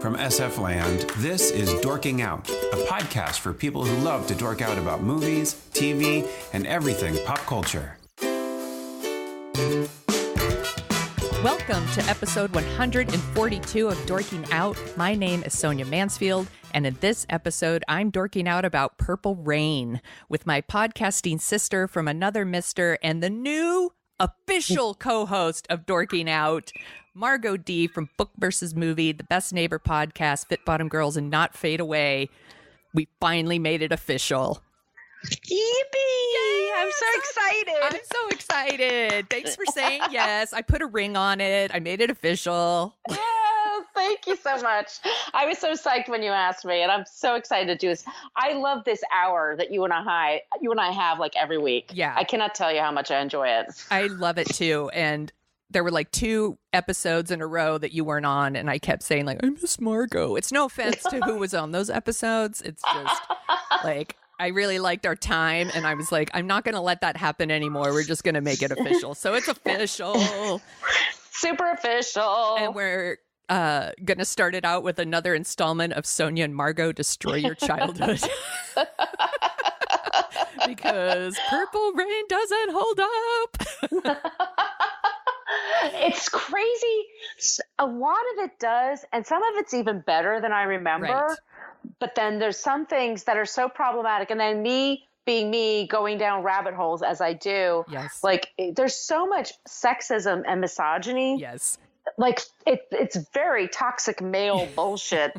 From SF Land, this is Dorking Out, a podcast for people who love to dork out about movies, TV, and everything pop culture. Welcome to episode 142 of Dorking Out. My name is Sonia Mansfield, and in this episode, I'm dorking out about Purple Rain with my podcasting sister from another mister and the new official co-host of Dorking Out, Margo D from Book vs. Movie, The Best Neighbor Podcast, Fit Bottom Girls, and Not Fade Away. We finally made it official. Yippee! Yay, I'm so excited. I'm so excited. Thanks for saying yes. I put a ring on it. I made it official. Oh, thank you so much. I was so psyched when you asked me, and I'm so excited to do this. I love this hour that you and I have like every week. Yeah. I cannot tell you how much I enjoy it. I love it too. And there were like 2 episodes in a row that you weren't on, and I kept saying like, I miss Margo. It's no offense to who was on those episodes. It's just like, I really liked our time, and I was like, I'm not going to let that happen anymore. We're just going to make it official. So it's official. Super official. And we're going to start it out with another installment of Sonia and Margo Destroy Your Childhood. Because Purple Rain doesn't hold up. It's crazy. A lot of it does, and some of it's even better than I remember. Right. But then there's some things that are so problematic, and then me being me going down rabbit holes as I do. Yes. Like there's so much sexism and misogyny. Yes. Like it's very toxic male bullshit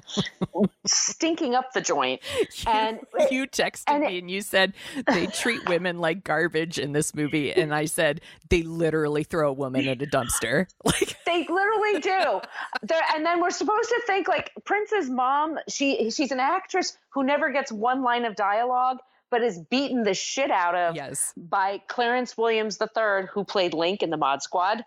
stinking up the joint. And you texted me and you said they treat women like garbage in this movie, and I said they literally throw a woman in a dumpster. Like they literally do. And then we're supposed to think like Prince's mom, she's an actress who never gets one line of dialogue, but is beaten the shit out of by Clarence Williams III, who played Link in the Mod Squad.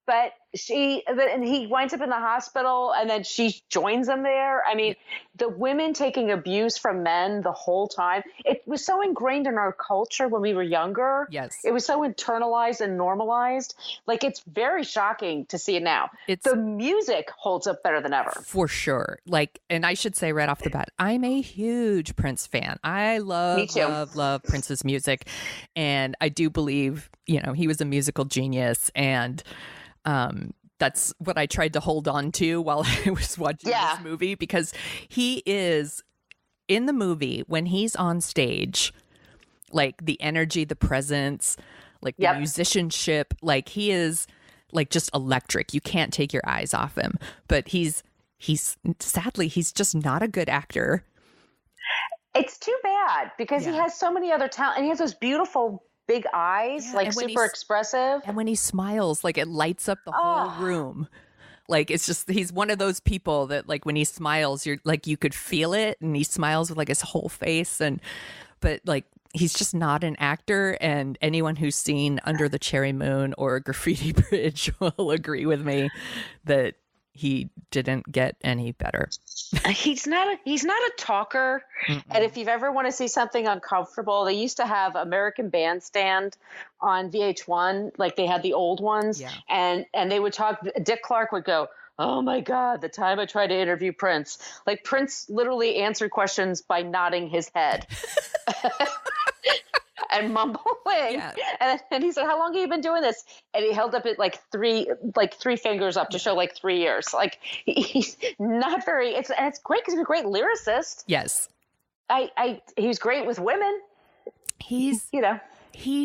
But and he winds up in the hospital, and then she joins him there. I mean, the women taking abuse from men the whole time. It was so ingrained in our culture when we were younger. Yes. It was so internalized and normalized. Like, it's very shocking to see it now. The music holds up better than ever. For sure. Like, and I should say right off the bat, I'm a huge Prince fan. I love Prince's music. And I do believe, he was a musical genius, and that's what I tried to hold on to while I was watching this movie, because he is in the movie when he's on stage, like the energy, the presence, like the musicianship, like he is like just electric. You can't take your eyes off him, but he's sadly, he's just not a good actor. It's too bad because he has so many other talent, and he has those beautiful big eyes, like super expressive. And when he smiles, like it lights up the whole room. Like it's just, he's one of those people that like when he smiles, you're like, you could feel it, and he smiles with like his whole face. But like, he's just not an actor. And anyone who's seen Under the Cherry Moon or Graffiti Bridge will agree with me that he didn't get any better. He's not a talker. Mm-mm. And if you've ever want to see something uncomfortable, they used to have American Bandstand on VH1, like they had the old ones, and they would talk. Dick Clark would go, "Oh my God, the time I tried to interview Prince." Like Prince literally answered questions by nodding his head. And mumbling, and he said, "How long have you been doing this?" And he held up it like three fingers up to show like 3 years. Like he's not very. It's great because he's a great lyricist. Yes, he's great with women. He's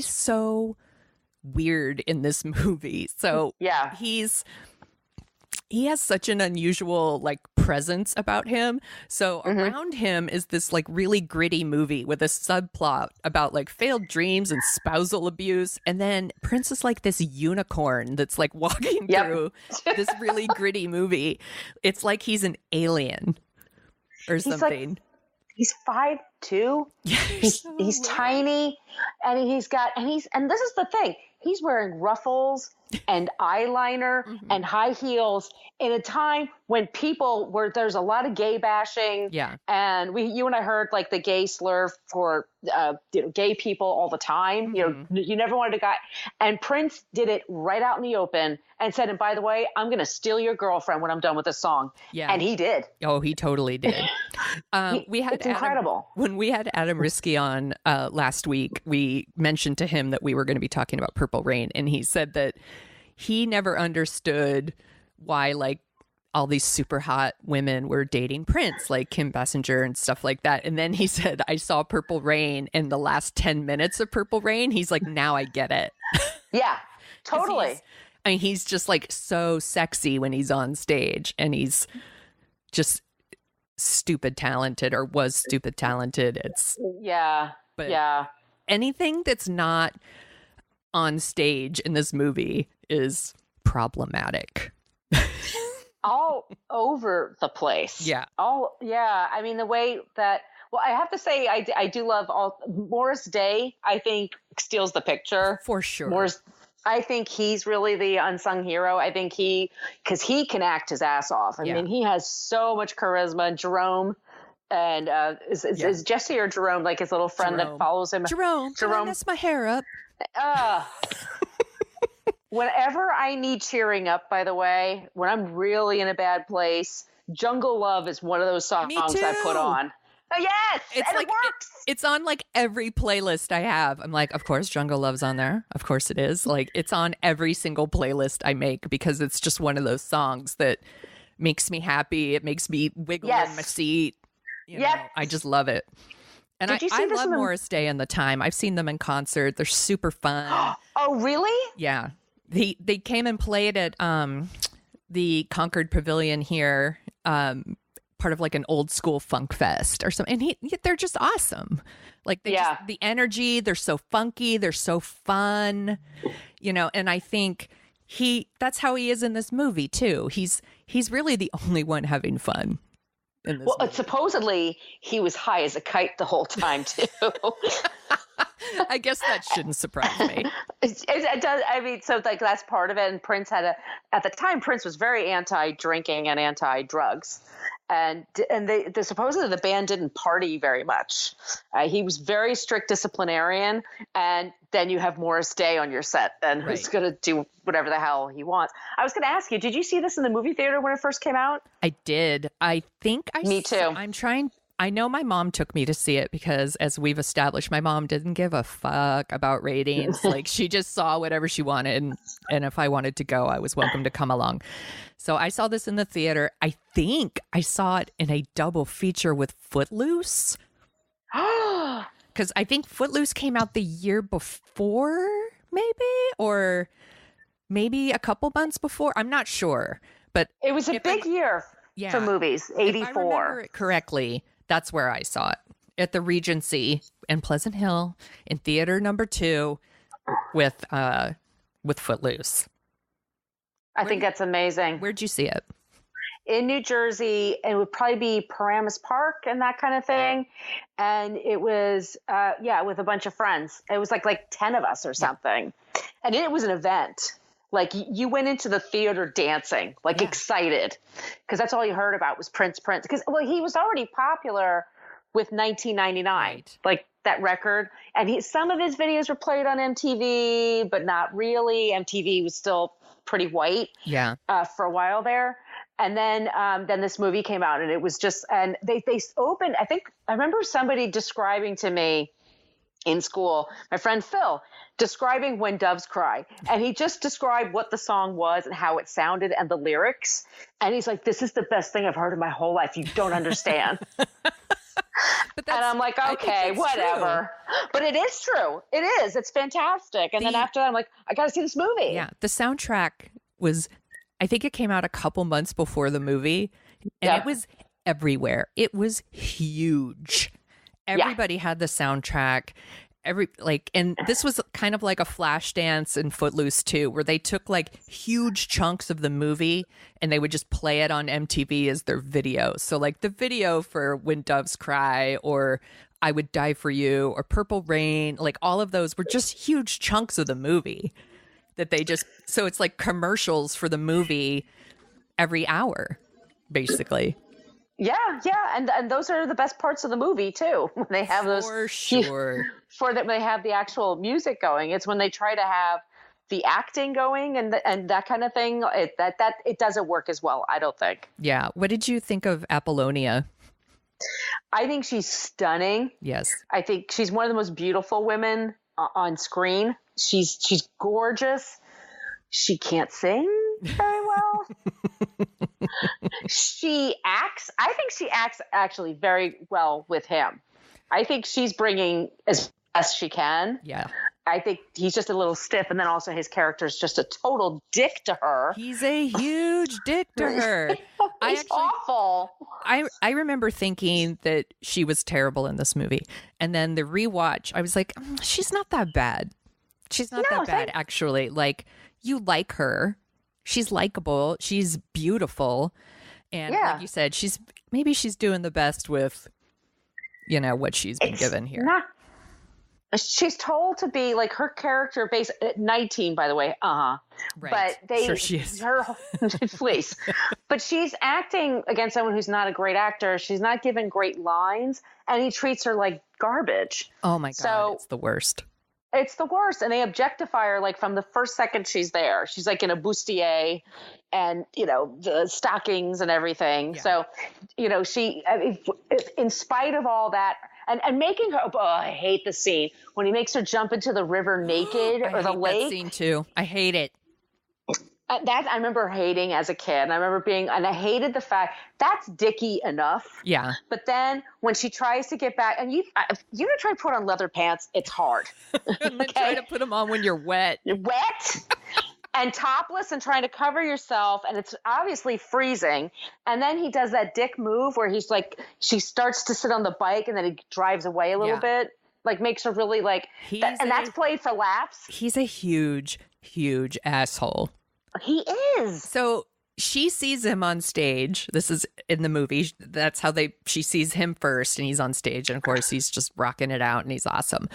so weird in this movie. So he has such an unusual like presence about him. So around him is this like really gritty movie with a subplot about like failed dreams and spousal abuse. And then Prince is like this unicorn that's like walking through this really gritty movie. It's like he's an alien or something. He's 5'2". Yeah, he's tiny, and and this is the thing. He's wearing ruffles and eyeliner and high heels in a time when people were, there's a lot of gay bashing. Yeah. And you and I heard like the gay slur for gay people all the time. Mm-hmm. You never wanted a guy. And Prince did it right out in the open and said, and by the way, I'm going to steal your girlfriend when I'm done with this song. Yeah. And he did. Oh, he totally did. It's incredible. When we had Adam Risky on last week, we mentioned to him that we were going to be talking about Purple Rain. And he said that he never understood why like all these super hot women were dating Prince, like Kim Basinger and stuff like that. And then he said, I saw Purple Rain, and the last 10 minutes of Purple Rain, he's like, now I get it. Yeah, totally. He's just like so sexy when he's on stage, and he's just stupid talented, or was stupid talented. But anything that's not on stage in this movie is problematic. All over the place. Yeah. I mean, the way that, well, I have to say, I do love Morris Day, I think, steals the picture. For sure. I think he's really the unsung hero. I think because he can act his ass off. I mean, he has so much charisma. Jerome, and is Jesse or Jerome like his little friend that follows him? Jerome, mess my hair up. Whenever I need cheering up, by the way, when I'm really in a bad place, Jungle Love is one of those songs I put on. Oh, yes, it works. It's on like every playlist I have. I'm like, of course, Jungle Love's on there. Of course it is. Like, it's on every single playlist I make because it's just one of those songs that makes me happy. It makes me wiggle in my seat. You know, I just love it. And I love Morris Day and the Time. I've seen them in concert. They're super fun. Oh, really? Yeah. They came and played at the Concord Pavilion here, part of like an old school funk fest or something. And they're just awesome. Like the energy, they're so funky, they're so fun, and I think that's how he is in this movie too. He's really the only one having fun. Supposedly he was high as a kite the whole time too. I guess that shouldn't surprise me. It does. I mean, so like that's part of it. And Prince at the time, Prince was very anti-drinking and anti-drugs. And they supposedly the band didn't party very much. He was very strict disciplinarian. And then you have Morris Day on your set, and who's going to do whatever the hell he wants. I was going to ask you, did you see this in the movie theater when it first came out? I did. I think Me too. I know my mom took me to see it because, as we've established, my mom didn't give a fuck about ratings. Like, she just saw whatever she wanted. And if I wanted to go, I was welcome to come along. So I saw this in the theater. I think I saw it in a double feature with Footloose. Because I think Footloose came out the year before, maybe, or maybe a couple months before. I'm not sure. But it was a big year for movies, 84. If I remember it correctly, that's where I saw it, at the Regency in Pleasant Hill in theater number 2 with Footloose. I think that's amazing. Where'd you see it? In New Jersey. It would probably be Paramus Park and that kind of thing. And it was, with a bunch of friends. It was like 10 of us or something. Yeah. And it was an event. Like, you went into the theater dancing, excited, because that's all you heard about was Prince. Because, he was already popular with 1999, like that record. And some of his videos were played on MTV, but not really. MTV was still pretty white for a while there. And then this movie came out, and it was just, and they opened, I remember somebody describing to me in school, my friend Phil, describing When Doves Cry. And he just described what the song was and how it sounded and the lyrics. And he's like, this is the best thing I've heard in my whole life. You don't understand. And I'm like, okay, whatever. True. But it is true. It is. It's fantastic. And then after that, I'm like, I got to see this movie. Yeah. The soundtrack was, I think it came out a couple months before the movie. And it was everywhere. It was huge. Everybody had the soundtrack. And this was kind of like a Flashdance in Footloose too, where they took like huge chunks of the movie and they would just play it on MTV as their video. So like the video for When Doves Cry or I Would Die for You or Purple Rain, like all of those were just huge chunks of the movie that they just, so it's like commercials for the movie every hour. basically. Yeah, and those are the best parts of the movie too. When they have those, for sure. When they have the actual music going, it's when they try to have the acting going and that kind of thing. It doesn't work as well, I don't think. Yeah. What did you think of Apollonia? I think she's stunning. Yes. I think she's one of the most beautiful women on screen. She's gorgeous. She can't sing very well. I think she acts actually very well with him. I think she's bringing as best she can. Yeah. I think he's just a little stiff, and then also his character is just a total dick to her. He's a huge dick to her. He's awful. I remember thinking that she was terrible in this movie, and then the rewatch, I was like, she's not that bad. She's not that bad, actually. Like, you like her. She's likable. She's beautiful. And like you said, maybe she's doing the best with, what she's been given here. She's told to be like her character base at 19, by the way. Right. But sure she is. Please. But she's acting against someone who's not a great actor. She's not given great lines, and he treats her like garbage. Oh my God, it's the worst. It's the worst. And they objectify her like from the first second she's there. She's like in a bustier and, the stockings and everything. Yeah. So, she, in spite of all that, and making her, I hate the scene when he makes her jump into the river naked or the lake. That scene too. I hate it. That I remember hating as a kid. And I hated the fact that's dicky enough. Yeah. But then when she tries to get back, and you try to put on leather pants, it's hard. And then try to put them on when you're wet. You're wet and topless and trying to cover yourself, and it's obviously freezing. And then he does that dick move where he's like, she starts to sit on the bike and then he drives away a little bit, like makes her really like, and that's played for laughs. He's a huge, huge asshole. He is. So she sees him on stage. This is in the movie. That's how she sees him first, and he's on stage. And of course, he's just rocking it out and he's awesome.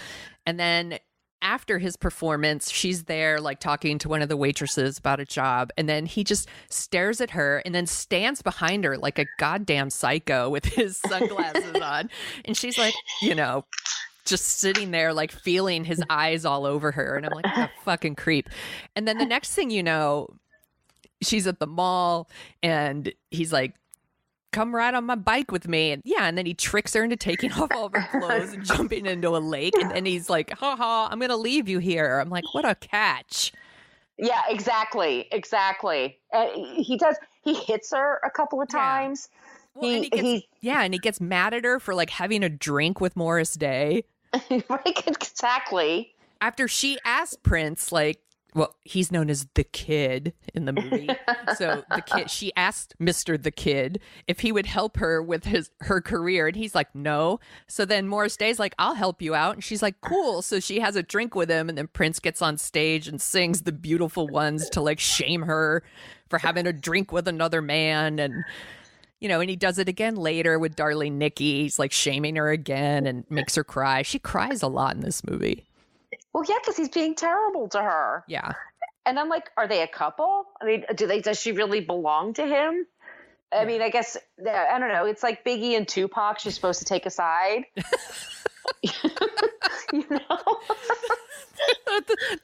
And then after his performance, she's there like talking to one of the waitresses about a job. And then he just stares at her and then stands behind her like a goddamn psycho with his sunglasses on. And she's like, just sitting there, like feeling his eyes all over her. And I'm like, what a fucking creep. And then the next thing you know, she's at the mall and he's like, come ride on my bike with me. And and then he tricks her into taking off all of her clothes and jumping into a lake. And then he's like, ha, I'm going to leave you here. I'm like, what a catch. Yeah, exactly. He hits her a couple of times. Well, and he gets mad at her for like having a drink with Morris Day. Right, exactly. After she asked Prince, like, well, he's known as the Kid in the movie. So she asked Mr. the Kid if he would help her with her career. And he's like, no. So then Morris Day's like, I'll help you out. And she's like, cool. So she has a drink with him. And then Prince gets on stage and sings The Beautiful Ones to like shame her for having a drink with another man. And and he does it again later with Darling Nikki. He's like shaming her again and makes her cry. She cries a lot in this movie. Well, yeah, because he's being terrible to her. Yeah. And I'm like, are they a couple? I mean, does she really belong to him? I mean, I guess, I don't know. It's like Biggie and Tupac. She's supposed to take a side.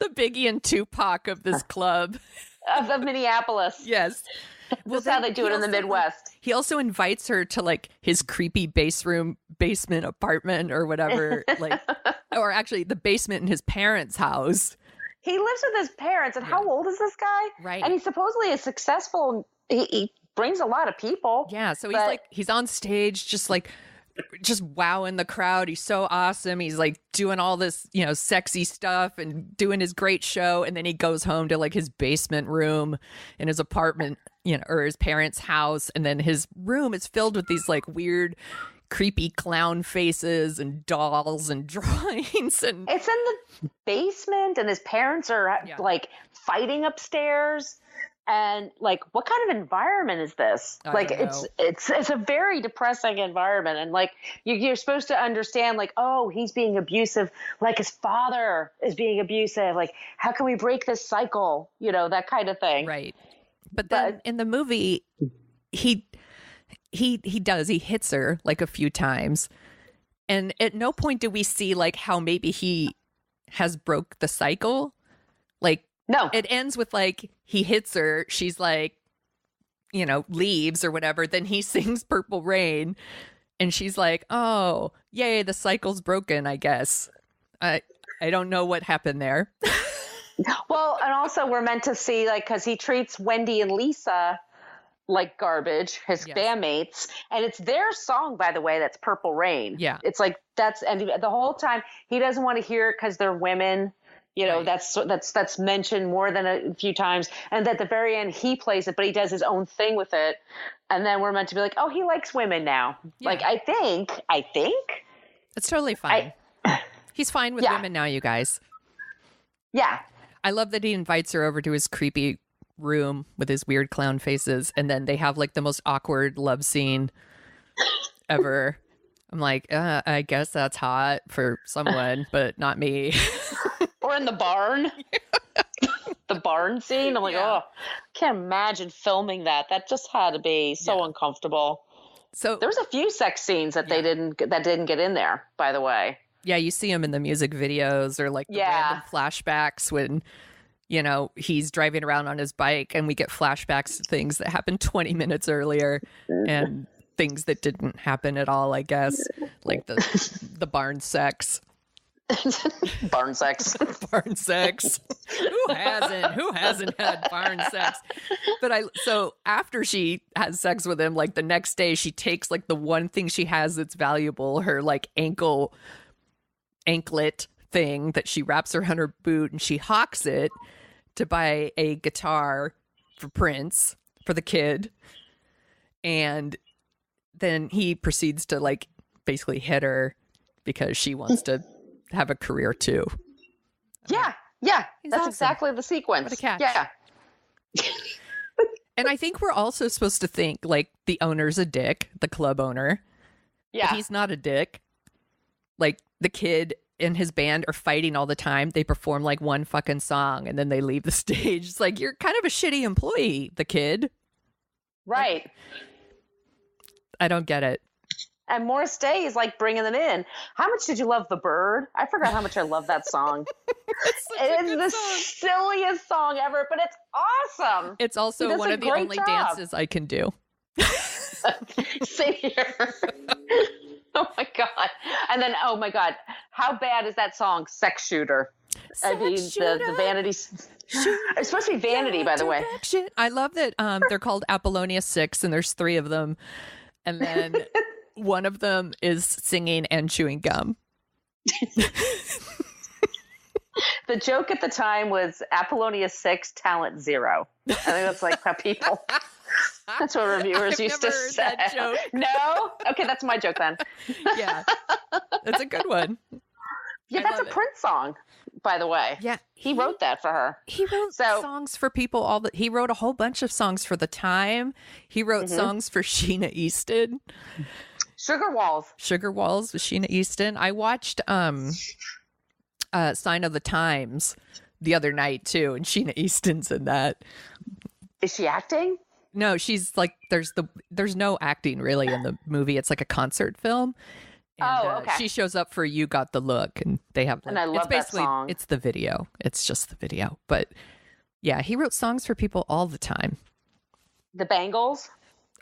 The Biggie and Tupac of this club. Of Minneapolis. Yes. Well, that's how they do it in the Midwest. He also invites her to like his creepy basement apartment or whatever, like, or actually the basement in his parents' house. He lives with his parents, and how old is this guy? Right. And he supposedly is successful. He brings a lot of people. Yeah. So he's on stage, just wowing the crowd. He's so awesome. He's like doing all this, sexy stuff and doing his great show. And then he goes home to like his basement room in his apartment, or his parents' house. And then his room is filled with these like weird, creepy clown faces and dolls and drawings. And it's in the basement, and his parents are like fighting upstairs. And like, what kind of environment is this? Like, it's a very depressing environment. And like, you're supposed to understand, like, oh, he's being abusive, like his father is being abusive. Like, how can we break this cycle? That kind of thing. Right. But then in the movie, he he does. He hits her like a few times. And at no point do we see like how maybe he has broke the cycle. Like, no, it ends with like he hits her. She's like, you know, leaves or whatever. Then he sings Purple Rain and she's like, oh, yay, the cycle's broken, I guess. I don't know what happened there. Well, and also we're meant to see, like, because he treats Wendy and Lisa like garbage, his bandmates, and it's their song, by the way, that's Purple Rain. Yeah. It's like, and the whole time he doesn't want to hear it because they're women. You know, right. that's mentioned more than a few times. And at the very end, he plays it, but he does his own thing with it. And then we're meant to be like, oh, he likes women now. Yeah. Like, I think. That's totally fine. He's fine with women now, you guys. Yeah. I love that he invites her over to his creepy room with his weird clown faces. And then they have like the most awkward love scene ever. I'm like, I guess that's hot for someone, but not me. Or in the barn. The barn scene. I'm like, oh, can't imagine filming that. That just had to be so uncomfortable. So there was a few sex scenes that didn't get in there, by the way. Yeah, you see him in the music videos or like the random flashbacks when, you know, he's driving around on his bike and we get flashbacks to things that happened 20 minutes earlier and things that didn't happen at all, I guess, like the barn sex. Barn sex. Barn sex. Who hasn't had barn sex? But so after she has sex with him, like the next day she takes like the one thing she has that's valuable, her like anklet thing that she wraps around her boot, and she hawks it to buy a guitar for Prince, for the kid. And then he proceeds to like basically hit her because she wants to have a career too. Yeah. That's awesome. Exactly the sequence. What a catch. Yeah. And I think we're also supposed to think like the owner's a dick, the club owner. Yeah. But he's not a dick. Like the kid and his band are fighting all the time. They perform like one fucking song and then they leave the stage. It's like, you're kind of a shitty employee, the kid. Right. Like, I don't get it. And Morris Day is like bringing them in. How much did you love The Bird? I forgot how much I love that song. It's the silliest song ever, but it's awesome. It's also one of the only dances I can do. Same here. Oh my God. And then, oh my God, how bad is that song, Sex Shooter? The Vanity. It's supposed to be Vanity, by the way. I love that they're called Apollonia 6 and there's 3 of them. And then one of them is singing and chewing gum. The joke at the time was Apollonia 6, talent 0. I think that's like how people... That's what reviewers used to say. That joke. No? Okay, that's my joke then. Yeah. That's a good one. Yeah, that's a Prince song, by the way. Yeah. He wrote that for her. He wrote songs for people he wrote a whole bunch of songs for The Time. He wrote songs for Sheena Easton. Sugar Walls with Sheena Easton. I watched Sign of the Times the other night too, and Sheena Easton's in that. Is she acting? No, she's like there's no acting really in the movie. It's like a concert film. And, okay. She shows up for You Got the Look, and they have. Like, and I love that song. It's the video. It's just the video. But yeah, he wrote songs for people all the time. The Bangles.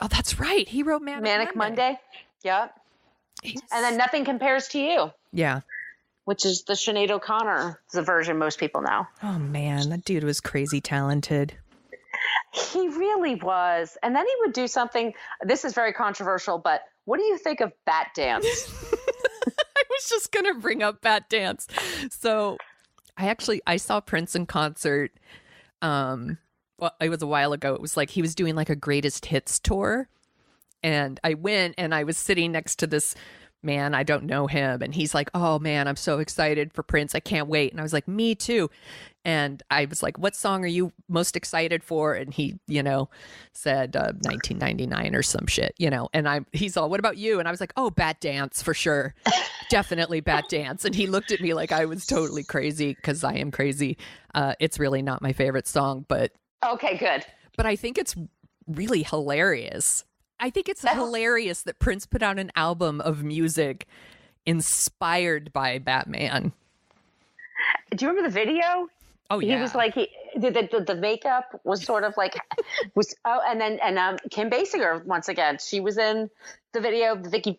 Oh, that's right. He wrote Manic Monday. Yep. And then Nothing Compares to You. Yeah. Which is the Sinead O'Connor's version most people know. Oh man, that dude was crazy talented. He really was. And then he would do something, this is very controversial, but what do you think of Bat Dance? I was just going to bring up Bat Dance. So I saw Prince in concert. Well, it was a while ago. It was like he was doing like a greatest hits tour. And I went and I was sitting next to this man. I don't know him. And he's like, oh man, I'm so excited for Prince. I can't wait. And I was like, me too. And I was like, what song are you most excited for? And he, said 1999 or some shit, and he's all, what about you? And I was like, oh, Bat Dance for sure. Definitely Bat Dance. And he looked at me like I was totally crazy because I am crazy. It's really not my favorite song, but. Okay, good. But I think it's really hilarious. I think it's hilarious that Prince put out an album of music inspired by Batman. Do you remember the video? Oh yeah. He was like the makeup was sort of like and Kim Basinger once again. She was in the video. Vicky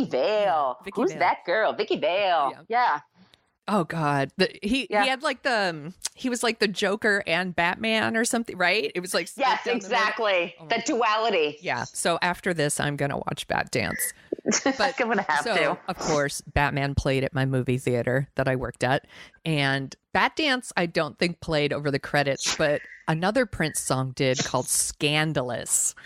Vale. Who's Vale. That girl? Vicky Vale. Yeah. Oh God, he had like he was like the Joker and Batman or something, right? It was like yes, exactly the duality. Yeah. So after this, I'm gonna watch Bat Dance. But I'm gonna have to. Of course, Batman played at my movie theater that I worked at, and Bat Dance I don't think played over the credits, but another Prince song did called "Scandalous."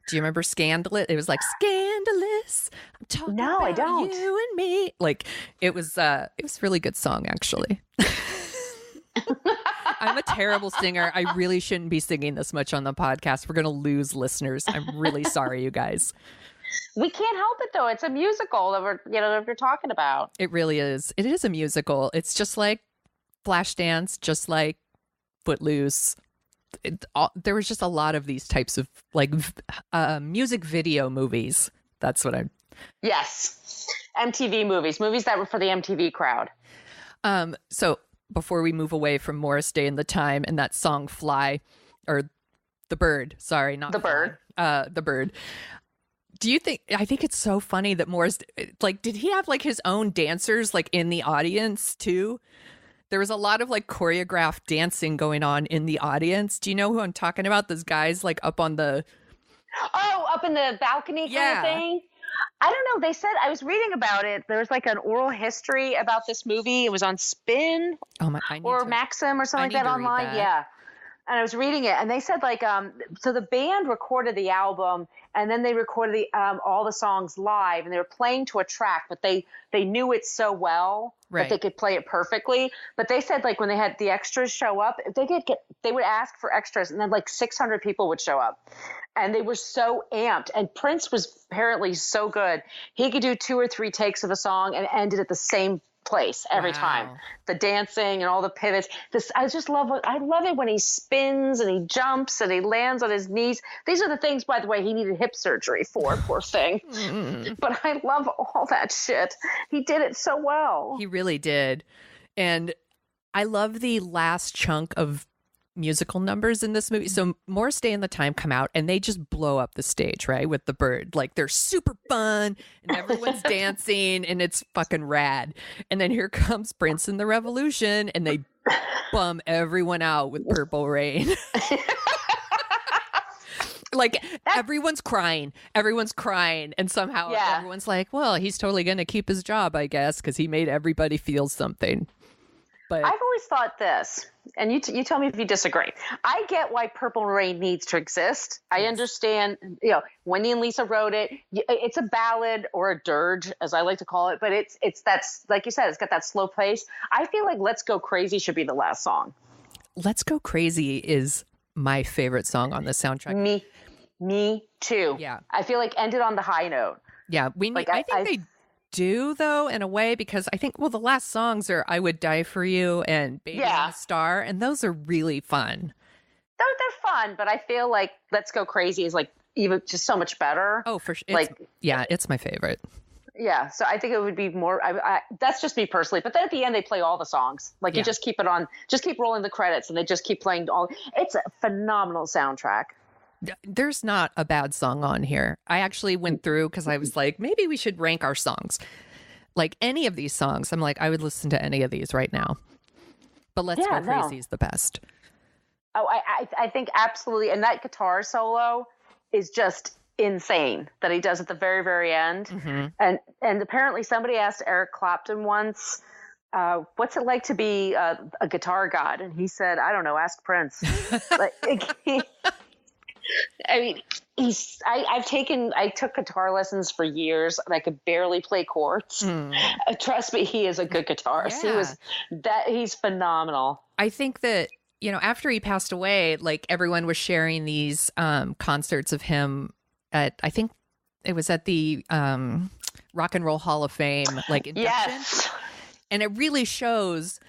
Do you remember Scandalous? It was like scandalous. I'm talking about I don't. You and me. Like it was a really good song actually. I'm a terrible singer. I really shouldn't be singing this much on the podcast. We're going to lose listeners. I'm really sorry, you guys. We can't help it though. It's a musical that we're talking about. It really is. It is a musical. It's just like Flashdance, just like Footloose. There was just a lot of these types of like music video movies. That's what I'm. Yes, MTV movies that were for the MTV crowd. So before we move away from Morris Day and the Time and that song "Fly," or "The Bird," sorry, not the Bird. The Bird. Do you think? I think it's so funny that Morris, like, did he have like his own dancers like in the audience too? There was a lot of like choreographed dancing going on in the audience. Do you know who I'm talking about? Those guys like up in the balcony kind of thing. I don't know. They said, I was reading about it. There was like an oral history about this movie. It was on Spin or Maxim or something like that online. Yeah. And I was reading it, and they said like, so the band recorded the album, and then they recorded all the songs live, and they were playing to a track, but they knew it so well that they could play it perfectly. But they said like when they had the extras show up, if they would ask for extras, and then like 600 people would show up, and they were so amped. And Prince was apparently so good; he could do 2 or 3 takes of a song and end it at the same place every time. The dancing and all the pivots. I love it when he spins and he jumps and he lands on his knees. These are the things, by the way, he needed hip surgery for, poor thing. But I love all that shit. He did it so well. He really did. And I love the last chunk of musical numbers in this movie. So Morris Day and the Time come out and they just blow up the stage, right? With the Bird. Like they're super fun and everyone's dancing and it's fucking rad. And then here comes Prince and the Revolution and they bum everyone out with Purple Rain. Like everyone's crying. And somehow everyone's like, well, he's totally going to keep his job, I guess, because he made everybody feel something. But I've always thought this, and you tell me if you disagree. I get why Purple Rain needs to exist. I understand, Wendy and Lisa wrote it. It's a ballad or a dirge, as I like to call it, but it's that's, like you said, it's got that slow pace. I feel like Let's Go Crazy should be the last song. Let's Go Crazy is my favorite song on the soundtrack. Me too. Yeah. I feel like ended on the high note. Yeah. I think they do though in a way, because I think the last songs are I Would Die For You and Baby I'm a Star, and those are really fun. They're fun, but I feel like Let's Go Crazy is like even just so much better. Oh, for sure. It's my favorite. Yeah, so I think it would be more. That's just me personally. But then at the end, they play all the songs. Like you just keep it on, just keep rolling the credits, and they just keep playing all. It's a phenomenal soundtrack. There's not a bad song on here. I actually went through because I was like, maybe we should rank our songs. Like any of these songs, I'm like, I would listen to any of these right now. But Let's Go Crazy is the best. Oh, I think absolutely. And that guitar solo is just insane that he does at the very, very end. Mm-hmm. And apparently somebody asked Eric Clapton once, what's it like to be a guitar god? And he said, I don't know, ask Prince. I mean, I took guitar lessons for years and I could barely play chords. Trust me, he is a good guitarist. Yeah. He's phenomenal. I think that, after he passed away, like everyone was sharing these concerts of him at, I think it was at the Rock and Roll Hall of Fame, like induction. Yes. And it really shows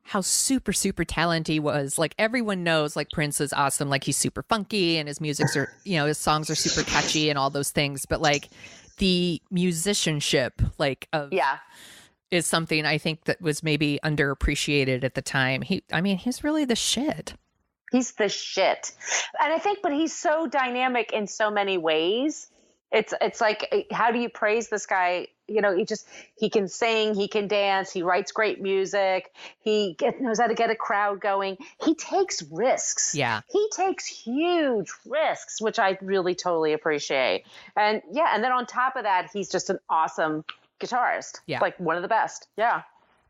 how super, super talented he was. Like everyone knows like Prince is awesome. Like he's super funky and his music's are, his songs are super catchy and all those things. But like the musicianship is something I think that was maybe underappreciated at the time. He's really the shit. He's the shit. And I think, but he's so dynamic in so many ways. It's like, how do you praise this guy? He can sing, he can dance, he writes great music, he knows how to get a crowd going. He takes risks. Yeah. He takes huge risks, which I really totally appreciate. And and then on top of that, he's just an awesome guitarist. Yeah. Like one of the best. Yeah.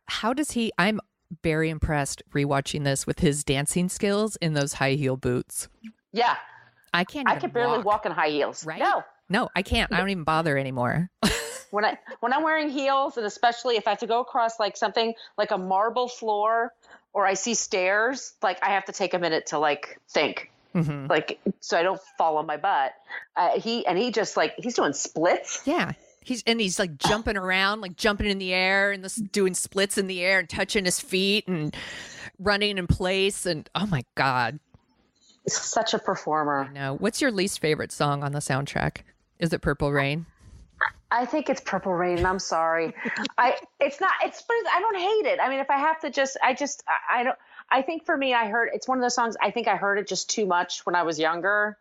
How does I'm very impressed rewatching this with his dancing skills in those high heel boots. Yeah. I can't even I can barely walk in high heels. Right? No, I can't. I don't even bother anymore. When I'm wearing heels, and especially if I have to go across like something like a marble floor or I see stairs, like I have to take a minute to like think, like so I don't fall on my butt. He just like he's doing splits. Yeah. He's like jumping around, like jumping in the air and doing splits in the air and touching his feet and running in place. And oh my God. He's such a performer. I know. What's your least favorite song on the soundtrack? Is it Purple Rain? I think it's Purple Rain, and I'm sorry. I don't hate it. I mean, if I have to I don't, I think for me, it's one of those songs, I think I heard it just too much when I was younger.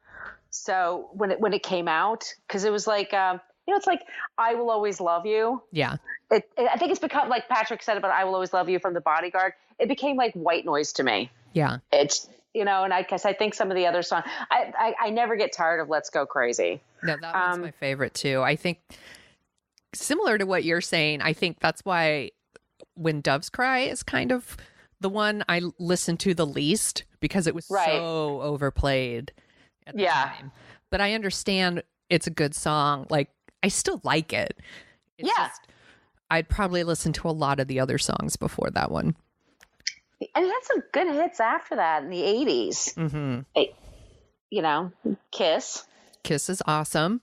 So when it came out, cause it was like, it's like, I Will Always Love You. Yeah. I think it's become, like Patrick said about I Will Always Love You from The Bodyguard. It became like white noise to me. Yeah. It's, and I guess I think some of the other songs, I never get tired of Let's Go Crazy. No, that one's my favorite too. I think similar to what you're saying, I think that's why When Doves Cry is kind of the one I listened to the least because it was so overplayed at the time. But I understand it's a good song. Like, I still like it. It's just, I'd probably listen to a lot of the other songs before that one. And he had some good hits after that in the 80s. Mm-hmm. Kiss. Kiss is awesome.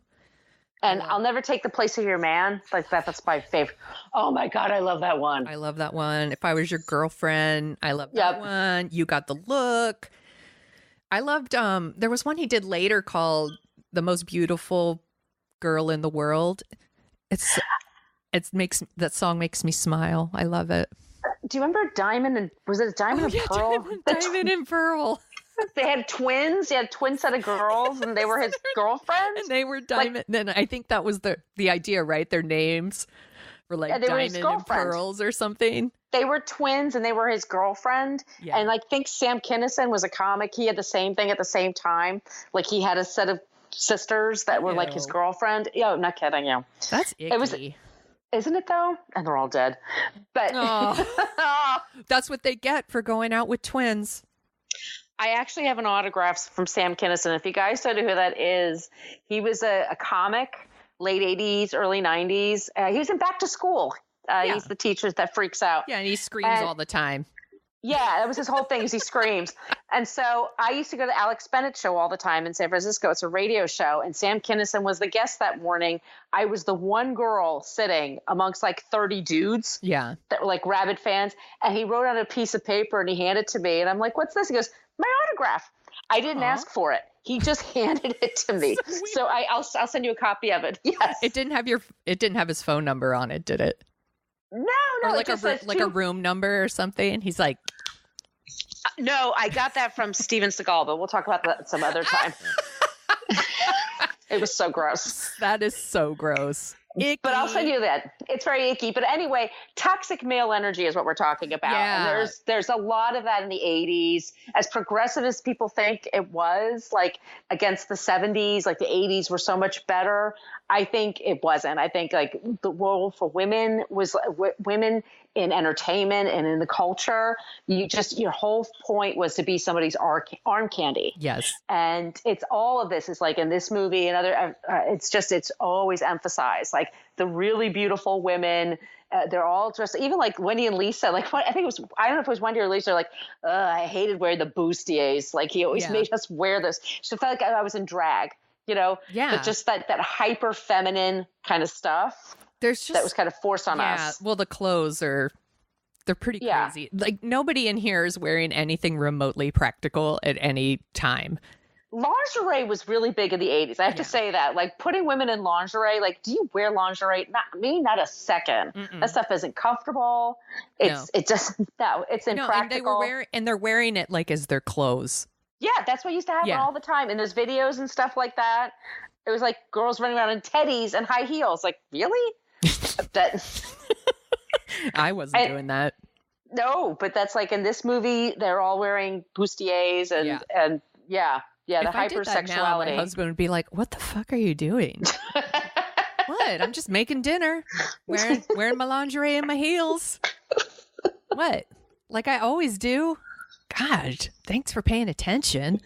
And I'll Never Take the Place of Your Man. Like that's my favorite. Oh my God, I love that one. I love that one. If I Was Your Girlfriend, I love that one. You Got the Look. I loved, there was one he did later called The Most Beautiful Girl in the World. That song makes me smile. I love it. Do you remember Diamond and Pearl? Diamond and Pearl. They had twins. He had a twin set of girls, and they were his girlfriends. And they were Diamond. And I think that was the idea, right? Their names were like Diamond and Pearls or something. They were twins, and they were his girlfriend. Yeah. And I think Sam Kinison was a comic. He had the same thing at the same time. Like he had a set of sisters that were like his girlfriend. I'm not kidding you. That's icky. Isn't it though? And they're all dead. But that's what they get for going out with twins. I actually have an autograph from Sam Kinison. If you guys don't know who that is, he was a comic, late 80s, early 90s. He was in Back to School. He's the teacher that freaks out. Yeah, and he screams all the time. Yeah, that was his whole thing is he screams. And so I used to go to the Alex Bennett show all the time in San Francisco. It's a radio show. And Sam Kinison was the guest that morning. I was the one girl sitting amongst like 30 dudes that were like rabid fans. And he wrote on a piece of paper and he handed it to me. And I'm like, what's this? He goes, my autograph. I didn't ask for it. He just handed it to me. So I'll send you a copy of it. Yes. It didn't have his phone number on it, did it? No. Or like a room number or something. He's like, no, I got that from Steven Seagal, but we'll talk about that some other time. It was so gross. That is so gross. Icky. But I'll send you that. It's very icky. But anyway, toxic male energy is what we're talking about. Yeah. And there's a lot of that in the 80s. As progressive as people think it was, like against the 70s, like the 80s were so much better. I think it wasn't. I think like the role for women was women in entertainment and in the culture. Your whole point was to be somebody's arm candy. Yes. And it's all of this is like in this movie and other, it's always emphasized like the really beautiful women. They're all dressed, even like Wendy and Lisa, like I think it was, I don't know if it was Wendy or Lisa, like, I hated wearing the bustiers. Like he always made us wear this. So I felt like I was in drag. But just that hyper feminine kind of stuff. There's just that was kind of forced on us. Well, the clothes are They're pretty crazy. Like, nobody in here is wearing anything remotely practical at any time. Lingerie was really big in the 80s. I have to say that. Like, putting women in lingerie, like, do you wear lingerie? Not a second. Mm-mm. That stuff isn't comfortable. It's impractical. And they're wearing it like as their clothes. Yeah, that's what used to happen all the time. And there's videos and stuff like that. It was like girls running around in teddies and high heels. Like, really? I wasn't doing that. No, but that's like in this movie, they're all wearing bustiers and the if I did that now, my husband would be like, "What the fuck are you doing?" What? I'm just making dinner, wearing my lingerie and my heels. What? Like I always do. God, thanks for paying attention.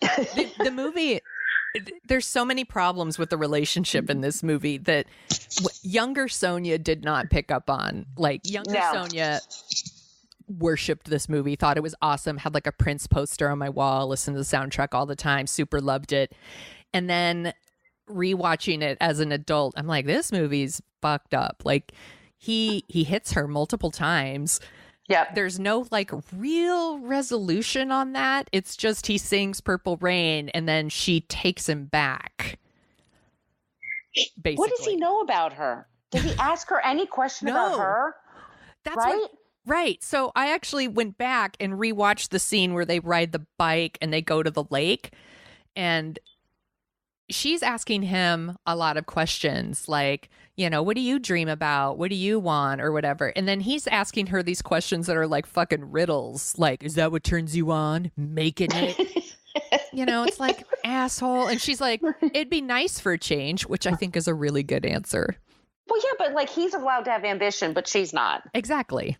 The movie, there's so many problems with the relationship in this movie that younger Sonia did not pick up on. Like Sonia worshipped this movie, thought it was awesome, had like a Prince poster on my wall, listened to the soundtrack all the time, super loved it. And then rewatching it as an adult, I'm like, this movie's fucked up. Like he hits her multiple times. Yeah. There's no like real resolution on that. It's just he sings Purple Rain and then she takes him back. Basically. What does he know about her? Did he ask her any question about her? That's right. Right. So I actually went back and rewatched the scene where they ride the bike and they go to the lake, and she's asking him a lot of questions like, you know, what do you dream about? What do you want? Or whatever. And then he's asking her these questions that are like fucking riddles. Like, is that what turns you on? Making it? You know, it's like, asshole. And she's like, it'd be nice for a change, which I think is a really good answer. Well, yeah, but like he's allowed to have ambition, but she's not. Exactly.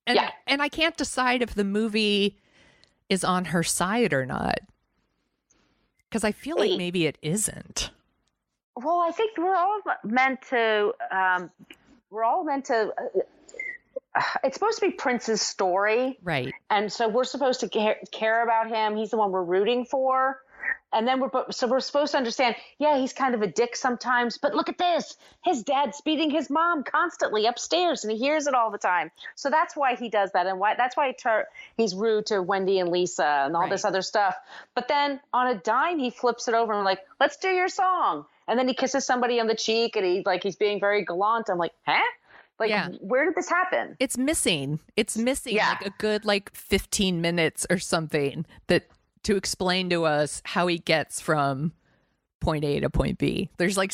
And I can't decide if the movie is on her side or not. Because I feel like maybe it isn't. Well, I think we're all meant to it's supposed to be Prince's story. Right. And so we're supposed to care about him. He's the one we're rooting for. And then we're supposed to understand, yeah, he's kind of a dick sometimes, but look at this. His dad's beating his mom constantly upstairs and he hears it all the time. So that's why he does that. And that's why he's rude to Wendy and Lisa and all this other stuff. But then on a dime, he flips it over and like, let's do your song. And then he kisses somebody on the cheek and he's being very gallant. I'm like, huh? Like, where did this happen? It's missing. Like a good 15 minutes or something to explain to us how he gets from point A to point B. There's like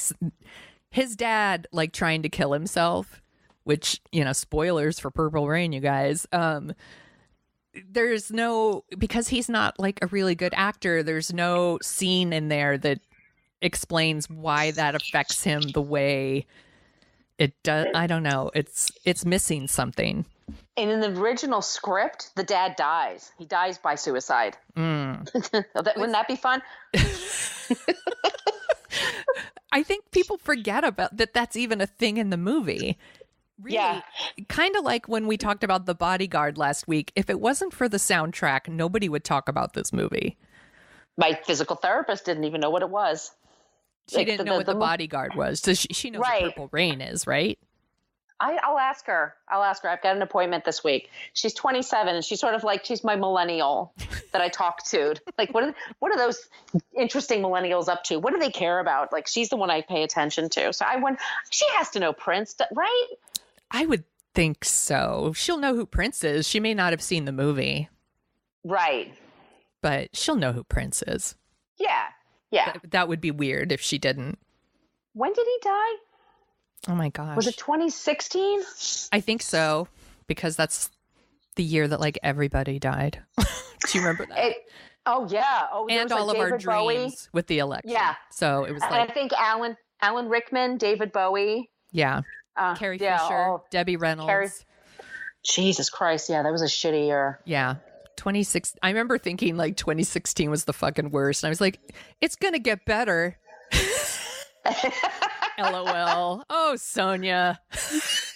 his dad trying to kill himself, which, you know, spoilers for Purple Rain, you guys. There's no, because he's not like a really good actor, there's no scene in there that explains why that affects him the way it does. I don't know. It's missing something. And in the original script, the dad dies. He dies by suicide. Wouldn't that be fun? I think people forget about that. That's even a thing in the movie. Really, kind of like when we talked about The Bodyguard last week. If it wasn't for the soundtrack, nobody would talk about this movie. My physical therapist didn't even know what it was. She didn't know what The Bodyguard was. So she knows what Purple Rain is, right? I'll ask her. I've got an appointment this week. She's 27 and she's sort of like, she's my millennial that I talk to. Like, what are those interesting millennials up to? What do they care about? Like, she's the one I pay attention to. So she has to know Prince, right? I would think so. She'll know who Prince is. She may not have seen the movie. Right. But she'll know who Prince is. Yeah. Yeah. That would be weird if she didn't. When did he die? Oh my gosh. Was it 2016? I think so, because that's the year that everybody died. Do you remember that? Oh yeah. Oh, and all of David our dreams Bowie. With the election. Yeah. So it was and I think Alan Rickman, David Bowie. Yeah. Carrie Fisher, Debbie Reynolds. Jesus Christ. Yeah. That was a shitty year. Yeah. 2016. I remember thinking 2016 was the fucking worst. And I was like, it's going to get better. LOL. Oh, Sonia.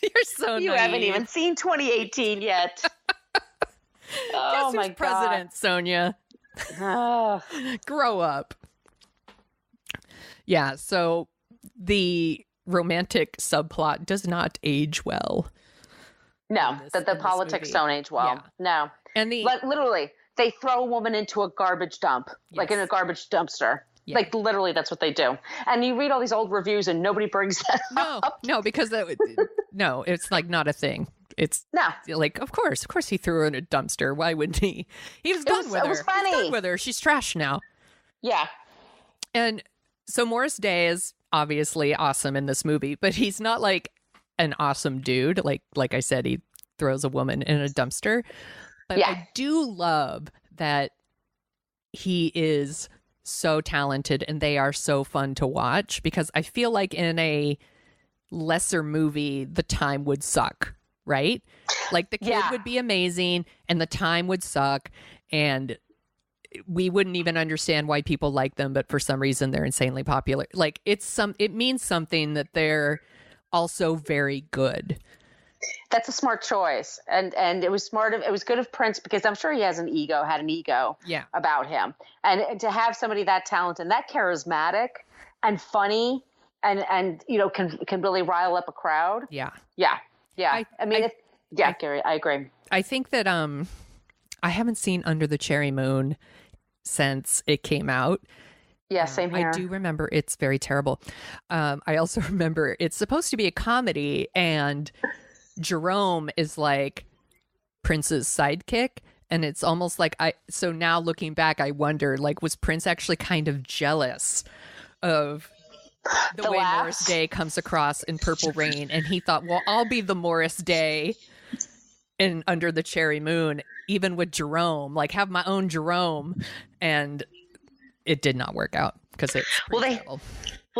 You're so naive. You haven't even seen 2018 yet. Oh, my God. President, Sonia. Grow up. Yeah, so the romantic subplot does not age well. No, the politics don't age well. Yeah. No. And literally, they throw a woman into a garbage dump, like in a garbage dumpster. Yeah. Like literally that's what they do. And you read all these old reviews and nobody brings that up. No, because no, it's like not a thing. It's like, of course he threw her in a dumpster. Why wouldn't he? He was done with her. It was funny. He's done with her. She's trash now. Yeah. And so Morris Day is obviously awesome in this movie, but he's not like an awesome dude. Like I said, he throws a woman in a dumpster. But I do love that he is so talented and they are so fun to watch, because I feel like in a lesser movie, the time would suck, right? Like the kid would be amazing and the time would suck and we wouldn't even understand why people like them, but for some reason they're insanely popular. Like it means something that they're also very good. That's a smart choice. And it was smart. It was good of Prince, because I'm sure he had an ego about him. And to have somebody that talented and that charismatic and funny and can really rile up a crowd. Yeah. Yeah. Yeah. Gary, I agree. I think that I haven't seen Under the Cherry Moon since it came out. Yeah, same here. I do remember it's very terrible. I also remember it's supposed to be a comedy and Jerome is like Prince's sidekick, and it's almost like so now looking back, I wonder, like, was Prince actually kind of jealous of the way Morris Day comes across in Purple Rain, and he thought, well, I'll be the Morris Day in Under the Cherry Moon, even with Jerome, like have my own Jerome, and it did not work out because it's terrible.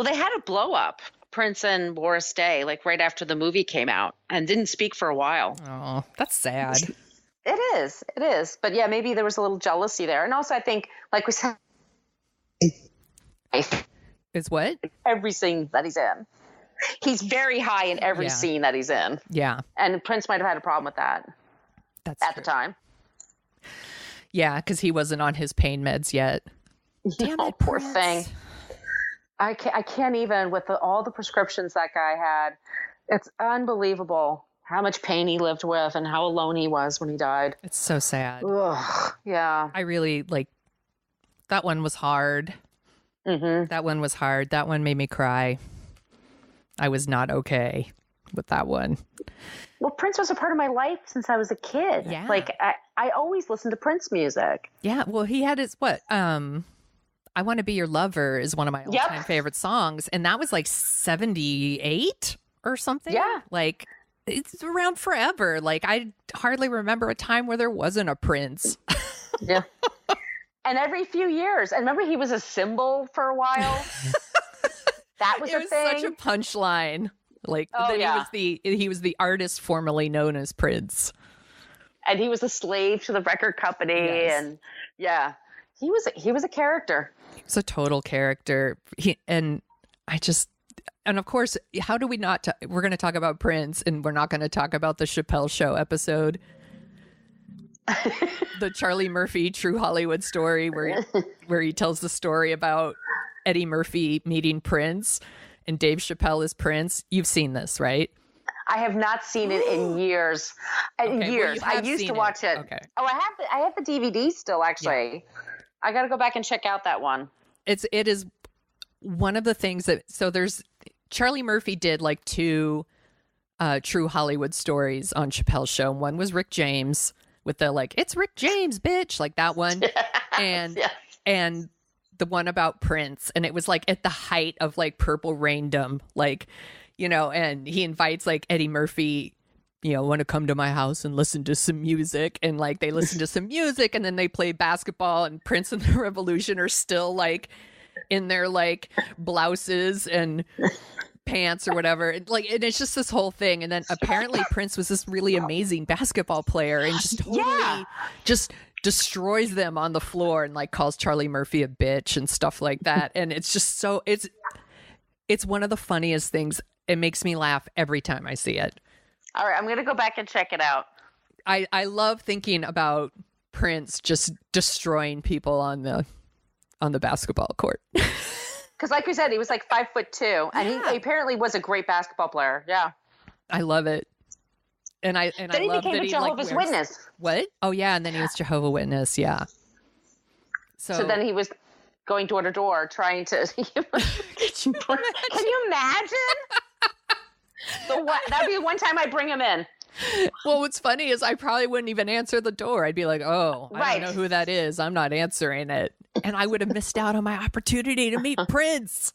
They had a blow up, Prince and Morris Day, like right after the movie came out, and didn't speak for a while. Oh, that's sad. It is. But yeah, maybe there was a little jealousy there. And also I think, like we said, is what? Every scene that he's in. He's very high in every scene that he's in. Yeah. And Prince might have had a problem with that. That's at the time. Yeah, because he wasn't on his pain meds yet. Damn it, poor Prince. thing. I can't even, with all the prescriptions that guy had. It's unbelievable how much pain he lived with and how alone he was when he died. It's so sad. Ugh, yeah. I really, that one was hard. Mm-hmm. That one was hard. That one made me cry. I was not okay with that one. Well, Prince was a part of my life since I was a kid. Yeah. Like, I always listened to Prince music. Yeah, well, he had his, I Want to Be Your Lover is one of my all-time favorite songs. And that was like 78 or something. Yeah. Like, it's around forever. Like, I hardly remember a time where there wasn't a Prince. Yeah. And every few years. And remember, he was a symbol for a while. That was it was such a punchline. Like, he was the artist formerly known as Prince. And he was a slave to the record company. Yes. And yeah, he was a character. He was a total character. And of course, how do we not, we're going to talk about Prince and we're not going to talk about the Chappelle Show episode. The Charlie Murphy True Hollywood Story where he tells the story about Eddie Murphy meeting Prince and Dave Chappelle is Prince. You've seen this, right? I have not seen it in years. Years. Well, I used to watch it. Okay. Oh, I have the DVD still, actually. Yeah. I got to go back and check out that one. It is one of the things there's Charlie Murphy did like 2 True Hollywood Stories on Chappelle's Show. One was Rick James with the it's Rick James, bitch, like that one. And and the one about Prince, and it was like at the height of like Purple Raindom, and he invites like Eddie Murphy, want to come to my house and listen to some music, and like they listen to some music and then they play basketball, and Prince and the Revolution are still like in their like blouses and pants or whatever, and it's just this whole thing. And then apparently Prince was this really amazing basketball player and just totally just destroys them on the floor and like calls Charlie Murphy a bitch and stuff like that. And it's just so it's one of the funniest things. It makes me laugh every time I see it. All right, I'm gonna go back and check it out. I love thinking about Prince just destroying people on the basketball court. Because like we said, he was like 5'2", and he apparently was a great basketball player. Yeah. I love it. And I he love became that a Jehovah's Witness. What? Oh yeah, and then he was Jehovah's Witness. Yeah. So then he was going door to door trying to. Can you imagine? That'd be one time I bring him in. Well, what's funny is I probably wouldn't even answer the door. I'd be like, "Oh, I don't know who that is. I'm not answering it," and I would have missed out on my opportunity to meet Prince.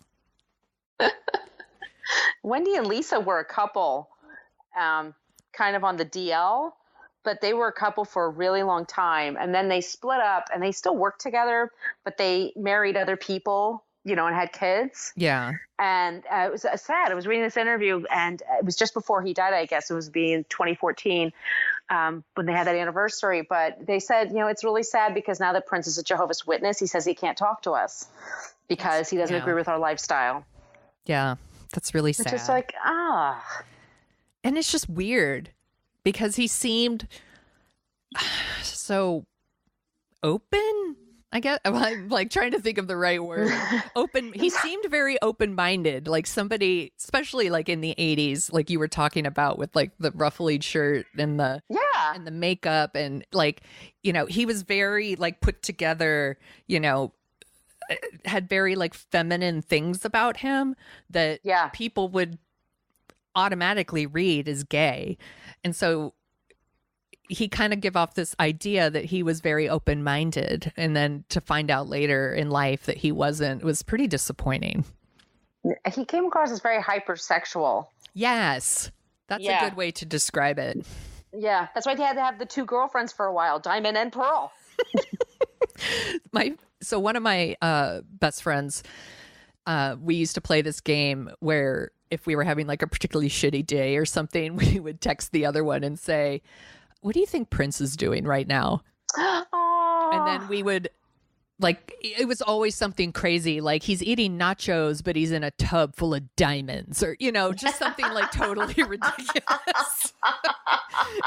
Wendy and Lisa were a couple, kind of on the DL, but they were a couple for a really long time. And then they split up and they still work together, but they married other people, and had kids. Yeah. And it was sad. I was reading this interview and it was just before he died, I guess. It was being 2014 when they had that anniversary. But they said, it's really sad because now that Prince is a Jehovah's Witness, he says he can't talk to us because he doesn't agree with our lifestyle. Yeah. That's really sad. It's just like, And it's just weird because he seemed so open, I guess. I'm like trying to think of the right word. Open. He seemed very open-minded, like somebody, especially like in the 80s, like you were talking about with like the ruffled shirt and the makeup and like, he was very like put together, had very like feminine things about him that people would automatically read as gay. And so he kind of gave off this idea that he was very open-minded, and then to find out later in life that he wasn't was pretty disappointing. He came across as very hypersexual. Yes. That's a good way to describe it. Yeah. That's why he had to have the two girlfriends for a while, Diamond and Pearl. So one of my best friends, we used to play this game where if we were having like a particularly shitty day or something, we would text the other one and say, "What do you think Prince is doing right now?" And then we would like, it was always something crazy. Like he's eating nachos, but he's in a tub full of diamonds or, just something like totally ridiculous.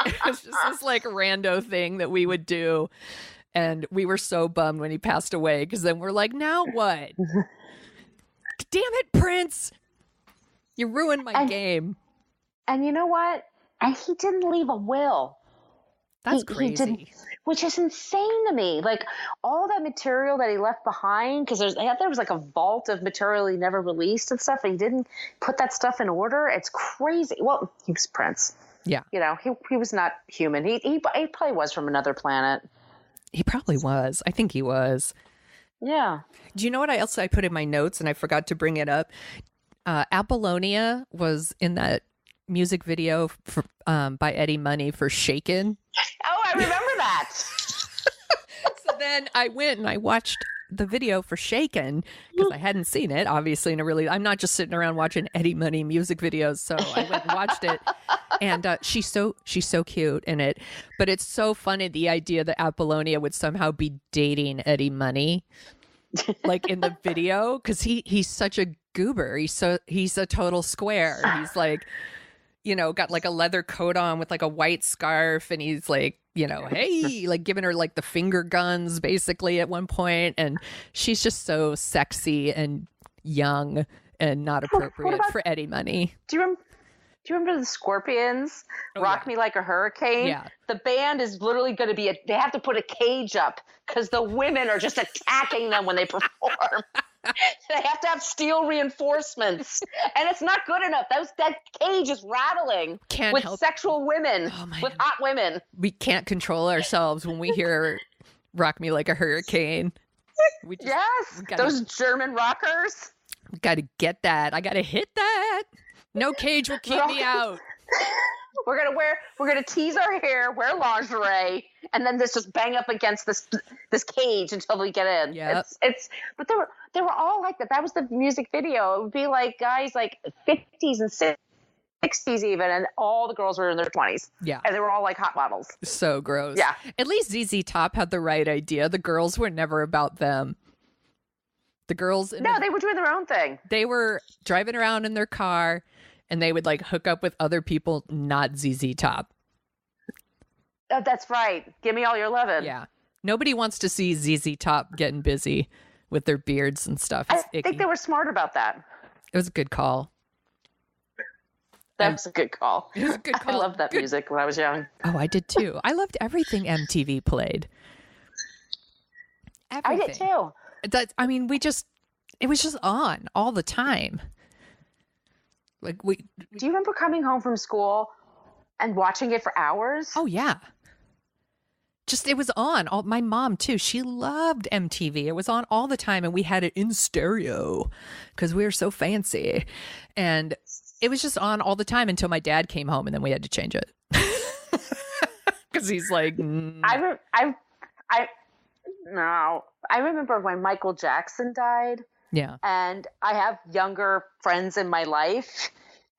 It was just this like rando thing that we would do. And we were so bummed when he passed away because then we're like, now what? Damn it, Prince. You ruined my game. And you know what? And he didn't leave a will. That's crazy. Which is insane to me. Like all that material that he left behind, because there was like a vault of material he never released and stuff, and he didn't put that stuff in order. It's crazy. Well, he was Prince. Yeah. He was not human. He probably was from another planet. He probably was. I think he was. Yeah. Do you know what else I put in my notes and I forgot to bring it up? Apollonia was in that music video by Eddie Money for Shaken. Oh, I remember that. So then I went and I watched the video for Shaken because I hadn't seen it, obviously. I'm not just sitting around watching Eddie Money music videos. So I went and watched it. And she's so cute in it. But it's so funny, the idea that Apollonia would somehow be dating Eddie Money, like in the video, because he's such a goober. He's a total square. He's like, got like a leather coat on with like a white scarf, and he's like, hey, like giving her like the finger guns basically at one point, and she's just so sexy and young and not appropriate for Eddie Money. Do you remember the Scorpions? Rock Me Like a Hurricane? Yeah. The band is literally going to be they have to put a cage up because the women are just attacking them when they perform. They have to have steel reinforcements, and it's not good enough. That cage is rattling with sexual women, with hot women. We can't control ourselves when we hear "Rock Me Like a Hurricane." Those German rockers. We got to get that. I got to hit that. No cage will keep me out. We're gonna tease our hair, wear lingerie, and then just bang up against this cage until we get in. Yep. But they were all like that. That was the music video. It would be like guys like 50s and 60s even, and all the girls were in their 20s. Yeah. And they were all like hot models. So gross. Yeah. At least ZZ Top had the right idea. The girls were never about them. The girls they were doing their own thing. They were driving around in their car, and they would like hook up with other people, not ZZ Top. Oh, that's right. Give me all your lovin'. Yeah. Nobody wants to see ZZ Top getting busy with their beards and stuff. I think they were smart about that. It was a good call. That's a good call. It was a good call. I loved that music when I was young. Oh, I did too. I loved everything MTV played. Everything. I did too. It was just on all the time. Like do you remember coming home from school and watching it for hours? Oh yeah. Just, it was on. My mom too. She loved MTV. It was on all the time, and we had it in stereo because we were so fancy. And it was just on all the time until my dad came home, and then we had to change it because he's like, I remember when Michael Jackson died. Yeah. And I have younger friends in my life.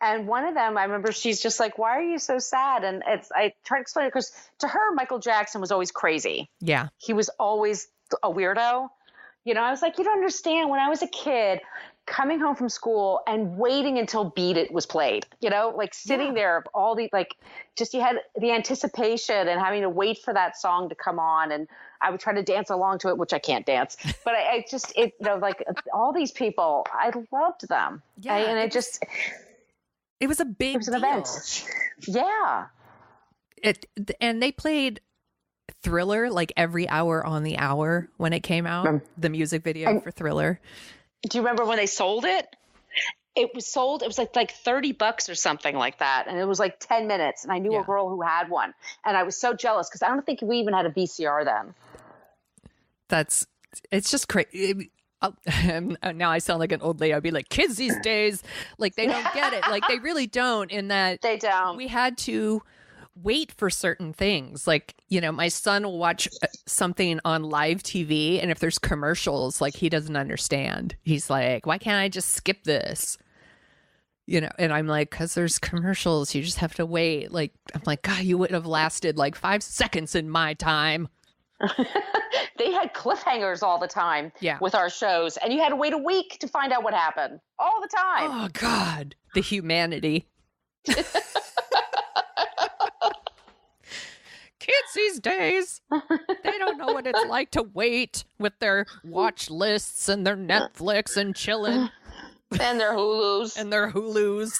And one of them, I remember, she's just like, why are you so sad? And I try to explain it because to her, Michael Jackson was always crazy. Yeah. He was always a weirdo. I was like, you don't understand. When I was a kid, coming home from school and waiting until Beat It was played, like sitting there, all the, like, just you had the anticipation and having to wait for that song to come on. And I would try to dance along to it, which I can't dance. But I just, like all these people, I loved them. Yeah. It was a big deal. Event. Yeah. And they played Thriller like every hour on the hour when it came out, the music video for Thriller. Do you remember when they sold it? It was sold. It was like $30 or something like that. And it was like 10 minutes. And I knew a girl who had one. And I was so jealous because I don't think we even had a VCR then. It's just crazy. Now I sound like an old lady. I'd be like, kids these days, like they don't get it. Like they really don't, in that they don't. We had to wait for certain things. Like, my son will watch something on live TV, and if there's commercials, like he doesn't understand. He's like, why can't I just skip this? And I'm like, because there's commercials. You just have to wait. Like, I'm like, God, you would have lasted like 5 seconds in my time. They had cliffhangers all the time with our shows, and you had to wait a week to find out what happened all the time. Oh, God. The humanity. Kids these days, they don't know what it's like to wait with their watch lists and their Netflix and chilling. And their Hulus.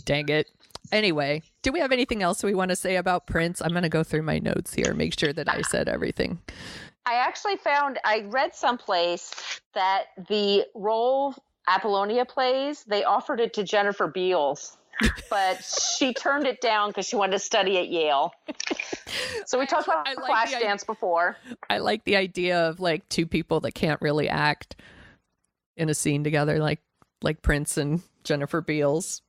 Dang it. Anyway, do we have anything else we want to say about Prince? I'm going to go through my notes here, make sure that I said everything. I read someplace that the role Apollonia plays, they offered it to Jennifer Beals, but she turned it down because she wanted to study at Yale. So we talked about Flashdance before. I like the idea of like two people that can't really act in a scene together, like Prince and Jennifer Beals.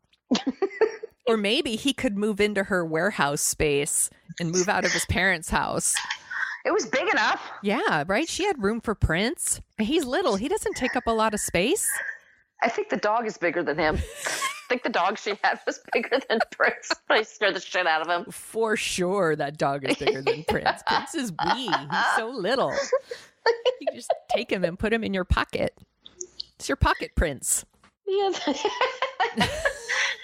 Or maybe he could move into her warehouse space and move out of his parents' house. It was big enough. Yeah, right? She had room for Prince. He's little. He doesn't take up a lot of space. I think the dog is bigger than him. I think the dog she had was bigger than Prince. I scared the shit out of him. For sure, that dog is bigger than Prince. Prince is wee. He's so little. You just take him and put him in your pocket. It's your pocket Prince. Yes.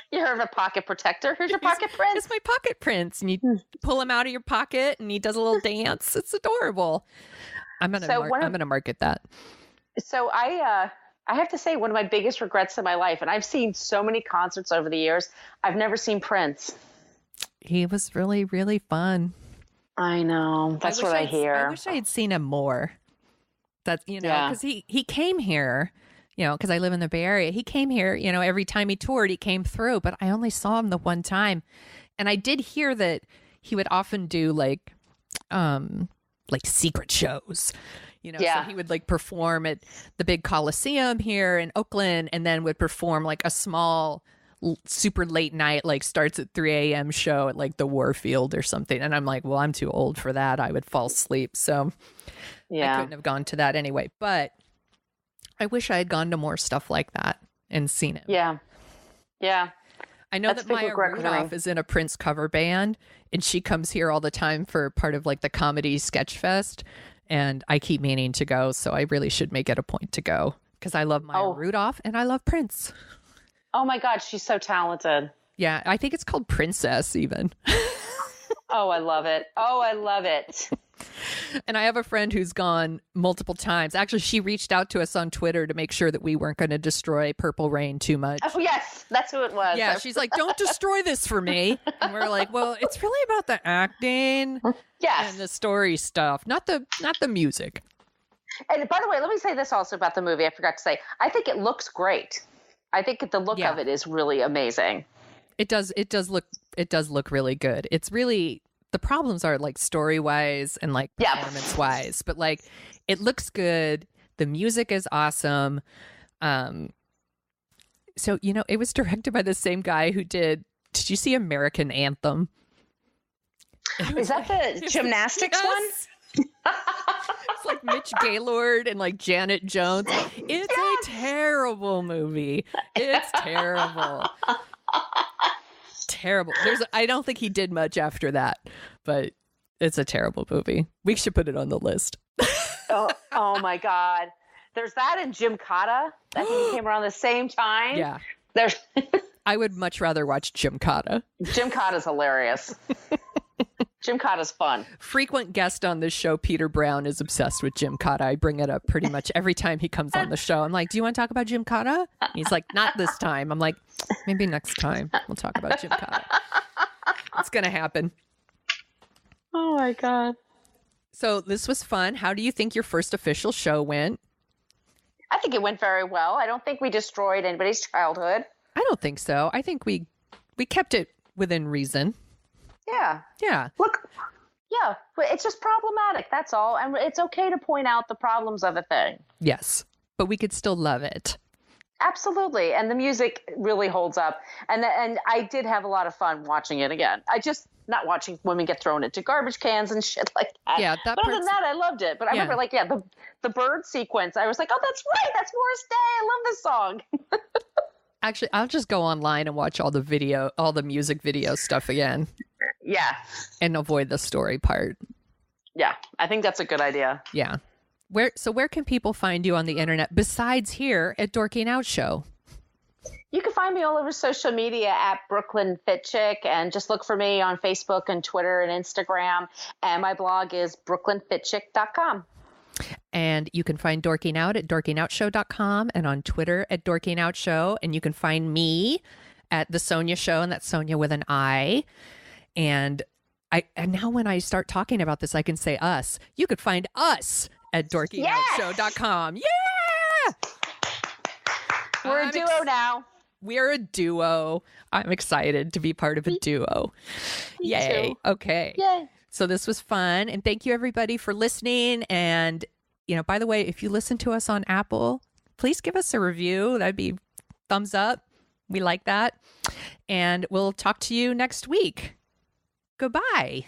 You heard of a pocket protector? Here's your pocket Prince. It's my pocket Prince. And you pull him out of your pocket and he does a little dance. It's adorable. I'm gonna market that. So I have to say, one of my biggest regrets in my life, and I've seen so many concerts over the years, I've never seen Prince. He was really, really fun. I know. That's what I hear. I wish I had seen him more. That's, because he came here, because I live in the Bay Area. He came here, every time he toured, he came through, but I only saw him the one time. And I did hear that he would often do like secret shows, so he would like perform at the big Coliseum here in Oakland, and then would perform like a small, super late night, like starts at 3 a.m. show at like the Warfield or something. And I'm like, well, I'm too old for that. I would fall asleep. So I couldn't have gone to that anyway, but I wish I had gone to more stuff like that and seen it. Yeah. Yeah. I know that Maya Rudolph is in a Prince cover band, and she comes here all the time for part of like the comedy sketch fest. And I keep meaning to go. So I really should make it a point to go because I love Maya Rudolph and I love Prince. Oh my God. She's so talented. Yeah. I think it's called Princess even. Oh, I love it. Oh, I love it. And I have a friend who's gone multiple times. Actually, she reached out to us on Twitter to make sure that we weren't going to destroy Purple Rain too much. Oh, yes. That's who it was. Yeah, she's like, don't destroy this for me. And we're like, well, it's really about the acting and the story stuff, not the music. And by the way, let me say this also about the movie. I forgot to say, I think it looks great. I think the look of it is really amazing. It does look really good. It's really, the problems are like story-wise and like performance-wise, but like it looks good. The music is awesome. So, you know, it was directed by the same guy who did you see American Anthem? Is that the gymnastics one? It's like Mitch Gaylord and like Janet Jones. It's a terrible movie. It's terrible. Terrible. I don't think he did much after that, but it's a terrible movie. We should put it on the list. oh my God. There's that in Jim Cotta. I think it came around the same time. Yeah. I would much rather watch Jim Cotta. Jim Cotta's hilarious. Jim Cotta's fun. Frequent guest on this show, Peter Brown, is obsessed with Jim Cotta. I bring it up pretty much every time he comes on the show. I'm like, do you want to talk about Jim Cotta? And he's like, not this time. I'm like, maybe next time we'll talk about Jim Cotta. It's going to happen. Oh, my God. So this was fun. How do you think your first official show went? I think it went very well. I don't think we destroyed anybody's childhood. I don't think so. I think we kept it within reason. Yeah. Yeah. Look, yeah, it's just problematic. That's all. And it's okay to point out the problems of a thing. Yes, but we could still love it. Absolutely. And the music really holds up. And I did have a lot of fun watching it again. I just not watching women get thrown into garbage cans and shit like that. Yeah, but other than that, I loved it. But I remember like, the bird sequence. I was like, oh, that's right. That's Morris Day. I love this song. Actually, I'll just go online and watch all the music video stuff again. Yeah. And avoid the story part. Yeah, I think that's a good idea. Yeah. Where can people find you on the internet besides here at Dorking Out Show? You can find me all over social media at Brooklyn Fit Chick, and just look for me on Facebook and Twitter and Instagram. And my blog is brooklynfitchick.com. And you can find Dorking Out at dorkingoutshow.com and on Twitter at Dorking Out Show. And you can find me at The Sonia Show, and that's Sonia with an I. And now when I start talking about this, I can say us. You could find us at dorkingoutshow.com. Yeah! We're a duo now. We're a duo. I'm excited to be part of a duo. Yay. Too. Okay. Yay. So this was fun. And thank you everybody for listening. And, by the way, if you listen to us on Apple, please give us a review. That'd be thumbs up. We like that. And we'll talk to you next week. Goodbye.